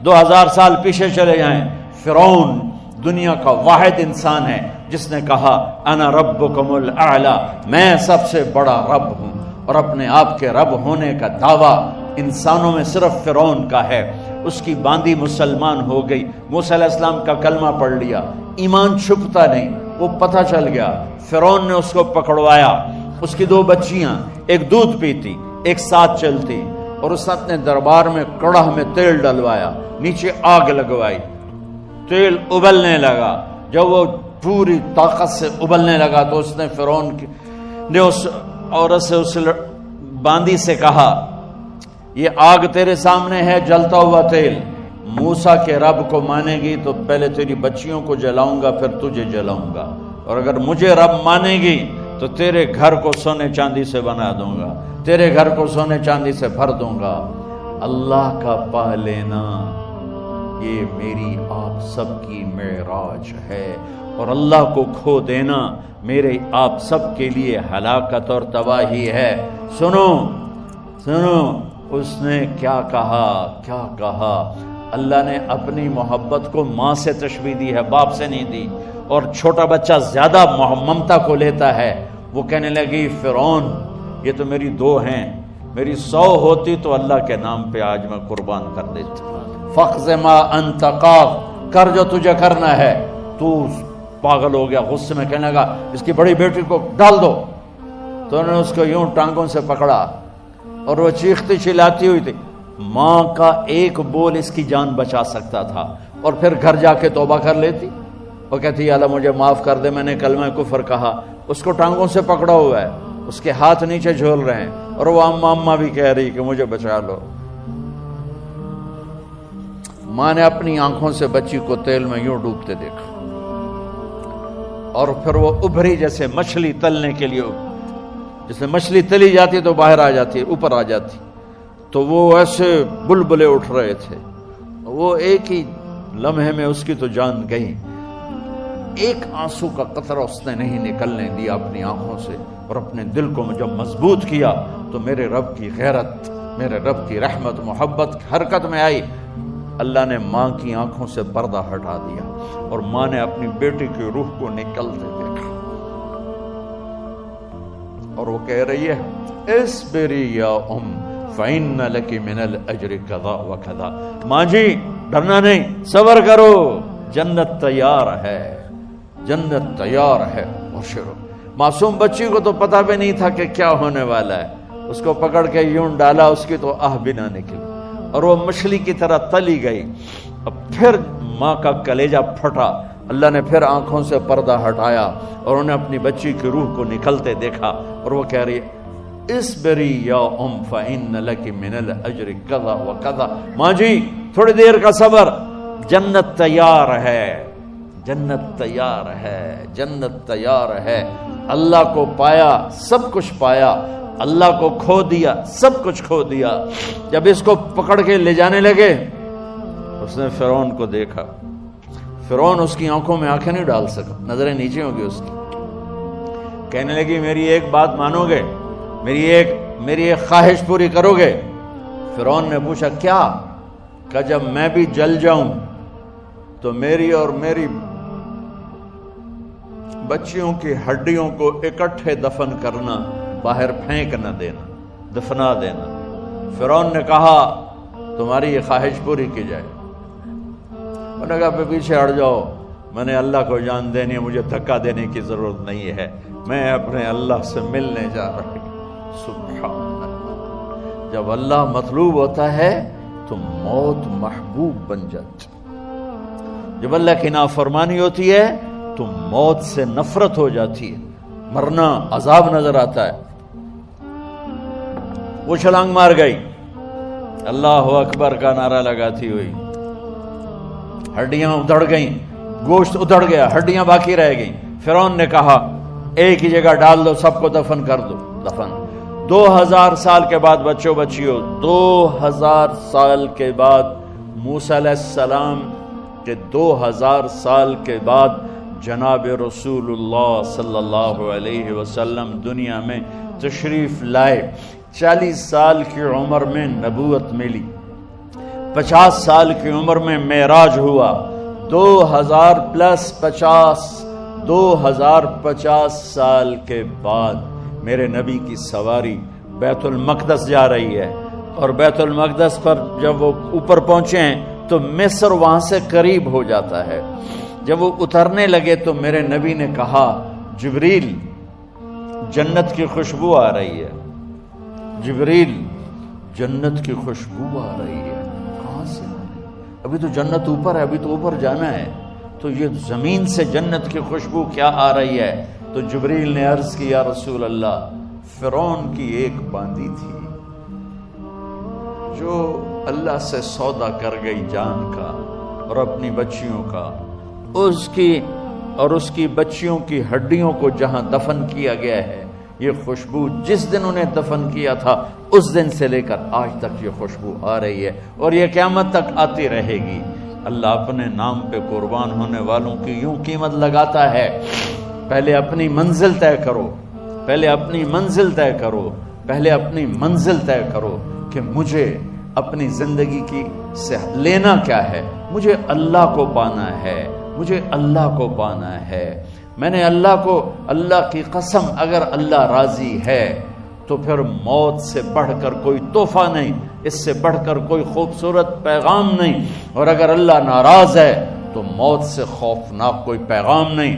2000 سال پیچھے چلے جائیں، فرعون دنیا کا واحد انسان ہے جس نے کہا انا ربکم الاعلی، میں سب سے بڑا رب ہوں، اور اپنے آپ کے رب ہونے کا دعویٰ انسانوں میں صرف فرعون کا ہے۔ اس کی باندی مسلمان ہو گئی، موسیٰ علیہ السلام کا کلمہ پڑھ لیا، ایمان چھپتا نہیں، وہ پتہ چل گیا۔ فرعون نے اس کو پکڑوایا، اس کی 2 بچیاں، ایک دودھ پیتی ایک ساتھ چلتی، اور اس نے دربار میں کڑاہ میں تیل ڈلوایا، نیچے آگ لگوائی، تیل ابلنے لگا۔ جب وہ پوری طاقت سے ابلنے لگا تو اس نے فرعون نے اس عورت سے، اس باندی سے کہا یہ آگ تیرے سامنے ہے، جلتا ہوا تیل، موسیٰ کے رب کو مانے گی تو پہلے تیری بچیوں کو جلاؤں گا، پھر تجھے جلاؤں گا، اور اگر مجھے رب مانے گی تو تیرے گھر کو سونے چاندی سے بنا دوں گا، تیرے گھر کو سونے چاندی سے بھر دوں گا۔ اللہ کا پا لینا یہ میری آپ سب کی معراج ہے، اور اللہ کو کھو دینا میرے آپ سب کے لیے ہلاکت اور تباہی ہے۔ سنو سنو، اس نے کیا کہا؟ اللہ نے اپنی محبت کو ماں سے تشبیہ دی ہے، باپ سے نہیں دی، اور چھوٹا بچہ زیادہ ممتا کو لیتا ہے۔ وہ کہنے لگی فرعون یہ تو میری 2 ہیں، میری 100 ہوتی تو اللہ کے نام پہ آج میں قربان کر دیتا۔ فَقْضِ مَا أَنْتَ قَاضٍ، کر جو تجھے کرنا ہے۔ تو پاگل ہو گیا، غصے میں کہنے لگا اس کی بڑی بیٹی کو ڈال دو۔ تو انہوں نے اس کو یوں ٹانگوں سے پکڑا اور وہ چیختی چلاتی ہوئی تھی۔ ماں کا ایک بول اس کی جان بچا سکتا تھا، اور پھر گھر جا کے توبہ کر لیتی۔ وہ کہتی یا اللہ مجھے معاف کر دے، میں نے کلمہ کفر کہا۔ اس کو ٹانگوں سے پکڑا ہوا ہے، اس کے ہاتھ نیچے جھول رہے ہیں، اور وہ اماں بھی کہہ رہی کہ مجھے بچا لو۔ ماں نے اپنی آنکھوں سے بچی کو تیل میں یوں ڈوبتے دیکھا، اور پھر وہ ابھری جیسے مچھلی تلنے کے لیے، جیسے مچھلی تلی جاتی تو باہر آ جاتی، اوپر آ جاتی، تو وہ ایسے بلبلے اٹھ رہے تھے۔ وہ ایک ہی لمحے میں اس کی تو جان گئی، ایک آنسو کا قطرہ اس نے نہیں نکلنے دیا اپنی آنکھوں سے، اور اپنے دل کو جب مضبوط کیا تو میرے رب کی غیرت، میرے رب کی رحمت محبت حرکت میں آئی۔ اللہ نے ماں کی آنکھوں سے پردہ ہٹا دیا، اور ماں نے اپنی بیٹی کی روح کو نکلتے دیکھا، اور وہ کہہ رہی ہے اصبری یا ام فإن لک من الأجر کذا وکذا۔ ماں جی ڈرنا نہیں، صبر کرو، جنت تیار ہے، جنت تیار ہے، بشرو۔ معصوم بچی کو تو پتہ بھی نہیں تھا کہ کیا ہونے والا ہے، اس کو پکڑ کے یوں ڈالا، اس کی تو آہ بھی نہ نکلی، اور وہ مچھلی کی طرح تلی گئی۔ اب پھر ماں کا کلیجہ پھٹا، اللہ نے پھر آنکھوں سے پردہ ہٹایا، اور انہیں اپنی بچی کی روح کو نکلتے دیکھا، اور وہ کہہ رہی ہے اصبری یا ام فإن لک من الأجر کذا وکذا۔ ماں جی تھوڑی دیر کا صبر، جنت تیار ہے، جنت تیار ہے، جنت تیار ہے۔ اللہ کو پایا سب کچھ پایا، اللہ کو کھو دیا سب کچھ کھو دیا۔ جب اس کو پکڑ کے لے جانے لگے، اس نے فرعون کو دیکھا، فرعون اس کی آنکھوں میں آنکھیں نہیں ڈال سکا، نظریں نیچے ہوں گی اس کی۔ کہنے لگی میری ایک بات مانو گے، میری ایک خواہش پوری کرو گے؟ فرعون نے پوچھا کیا؟ کہ جب میں بھی جل جاؤں تو میری اور میری بچیوں کی ہڈیوں کو اکٹھے دفن کرنا، باہر پھینک نہ دینا، دفنا دینا۔ فرعون نے کہا تمہاری یہ خواہش پوری کی جائے۔ انہوں نے کہا پیچھے ہٹ جاؤ، میں نے اللہ کو جان دینی ہے، مجھے دھکا دینے کی ضرورت نہیں ہے، میں اپنے اللہ سے ملنے جا رہی ہوں۔ سبحان اللہ، جب اللہ مطلوب ہوتا ہے تو موت محبوب بن جاتی، جب اللہ کی نافرمانی ہوتی ہے تو موت سے نفرت ہو جاتی ہے، مرنا عذاب نظر آتا ہے۔ وہ چھلانگ مار گئی، اللہ اکبر کا نعرہ لگاتی ہوئی، ہڈیاں ادھڑ گئیں، گوشت ادھڑ گیا، ہڈیاں باقی رہ گئیں۔ فرعون نے کہا ایک ہی جگہ ڈال دو، سب کو دفن کر دو۔ دفن 2000 سال کے بعد، بچوں بچیوں 2000 سال کے بعد، موسیٰ علیہ السلام کے 2000 سال کے بعد جناب رسول اللہ صلی اللہ علیہ وسلم دنیا میں تشریف لائے۔ 40 سال کی عمر میں نبوت ملی، 50 سال کی عمر میں معراج ہوا، 2050 سال کے بعد میرے نبی کی سواری بیت المقدس جا رہی ہے، اور بیت المقدس پر جب وہ اوپر پہنچے ہیں تو مصر وہاں سے قریب ہو جاتا ہے۔ جب وہ اترنے لگے تو میرے نبی نے کہا، جبریل جنت کی خوشبو آ رہی ہے، جبریل جنت کی خوشبو آ رہی ہے۔ کہاں سے؟ ابھی تو جنت اوپر ہے، ابھی تو اوپر جانا ہے، تو یہ زمین سے جنت کی خوشبو کیا آ رہی ہے؟ تو جبریل نے عرض کی، یا رسول اللہ، فرعون کی ایک باندی تھی جو اللہ سے سودا کر گئی جان کا اور اپنی بچیوں کا، اس کی بچیوں کی ہڈیوں کو جہاں دفن کیا گیا ہے، یہ خوشبو جس دن انہیں دفن کیا تھا اس دن سے لے کر آج تک یہ خوشبو آ رہی ہے، اور یہ قیامت تک آتی رہے گی۔ اللہ اپنے نام پہ قربان ہونے والوں کی یوں قیمت لگاتا ہے، پہلے اپنی منزل طے کرو، پہلے اپنی منزل طے کرو، پہلے اپنی منزل طے کرو کہ مجھے اپنی زندگی کی سے لینا کیا ہے، مجھے اللہ کو پانا ہے، مجھے اللہ کو پانا ہے۔ میں نے اللہ کی قسم، اگر اللہ راضی ہے تو پھر موت سے بڑھ کر کوئی تحفہ نہیں، اس سے بڑھ کر کوئی خوبصورت پیغام نہیں، اور اگر اللہ ناراض ہے تو موت سے خوفناک کوئی پیغام نہیں۔